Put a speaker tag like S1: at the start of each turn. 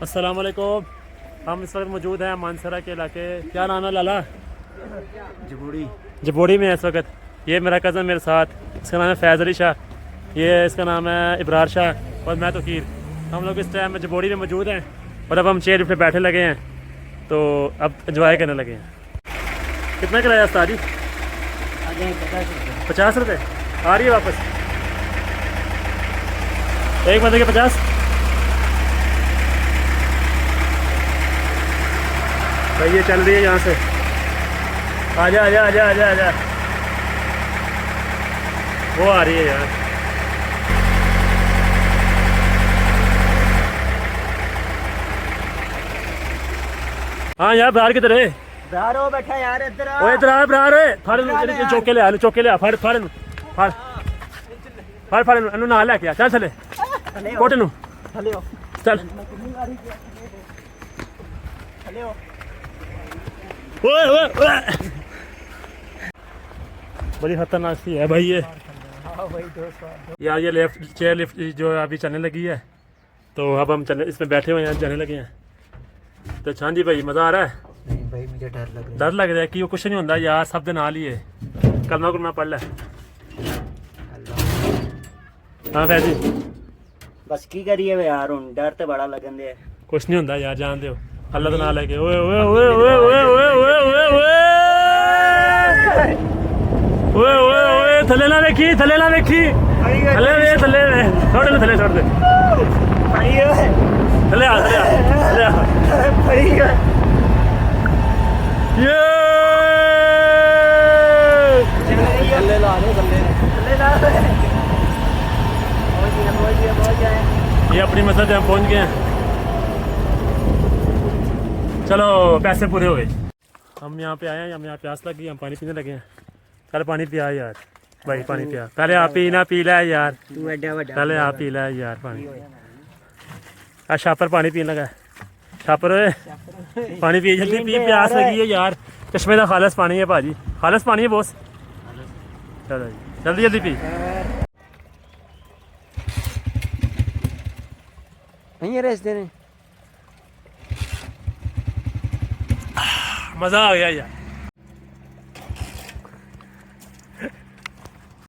S1: अस्सलाम वालेकुम। हम इस वक्त मौजूद हैं मानसरा के इलाके, क्या नाम है लाला? जबोड़ी में है इस वक्त। ये मेरा कज़न मेरे साथ, इसका नाम है फैज़ अली शाह, ये इसका नाम है इब्रार शाह और मैं तोकीर। हम लोग इस टाइम जबोड़ी में मौजूद हैं और अब हम चेयर पे बैठे लगे हैं, तो अब इंजॉय करने लगे हैं। कितना किराया उस्ताद जी? 50 रुपये। आ रही है वापस एक बंदे के 50। भाई ये चल रही है यहाँ से। आजा आजा आजा आजा आजा, वो आ रही है यार। हाँ यार बाहर किधर है?
S2: ब्रारो बैठा यार, इधर आ।
S1: ओए इधर आ ब्रार, फाड़ चौके ले आ, चौके ले आ, फाड़ फाड़ फाड़ फाड़ फाड़ इन्हू ना लेके आ, चल चले कोटे नू
S2: चले हो
S1: चल।
S2: चले हो।
S1: ओए ओए ओए, बड़ी खतरनाक सी है भाई ये।
S2: हाँ भाई दोस्त
S1: यार ये लेफ्ट चेयर लिफ्ट जो अभी चलने लगी है, तो अब हम चलने इसमें बैठे हुए हैं, जाने लगे हैं। तो हाँ जी भाई, मज़ा आ रहा है?
S2: नहीं भाई मुझे डर लग रहा है।
S1: डर लग रहा है कि वो कुछ नहीं होता यार, सब दिन आ लिए कलमा कुलमा पढ़ लै। हाँ फैजी
S2: बस की करिए वे यार, हुन डर ते बड़ा लगन दे।
S1: कुछ नहीं होता यार, जान दो अल्लाह का नाम लेके। ओए ओए ओए ओए ओए ओए ओए ओए ओए ओए ओए, थले ना देखी, थले ना देखी, थले वे थले वे, छोड़ दे थले, छोड़ दे थले आ थले आ थले आ। ये
S2: गल्ले ला लो, गल्ले ला
S1: ये अपनी मसद पे हम पहुंच गए हैं। चलो पैसे पूरे हो गए। हम यहाँ पे आए हैं, हम यहाँ प्यास लगी, हम पानी पीने लगे हैं। पहले पानी पिया यार भाई, पानी पिया पहले। आप पीना पी ला यार,
S2: तू एडा बड़ा
S1: पहले आप पी ला यार पानी। आज शापर पानी पीने लगा है, शापर पानी पिए जल्दी पी, प्यास लगी है यार। चश्मे का खालस पानी है भाजी, खालस पानी है बॉस। चलो जी जल्दी जल्दी पी।
S2: नहीं है रेस देने।
S1: मज़ा आ गया यार।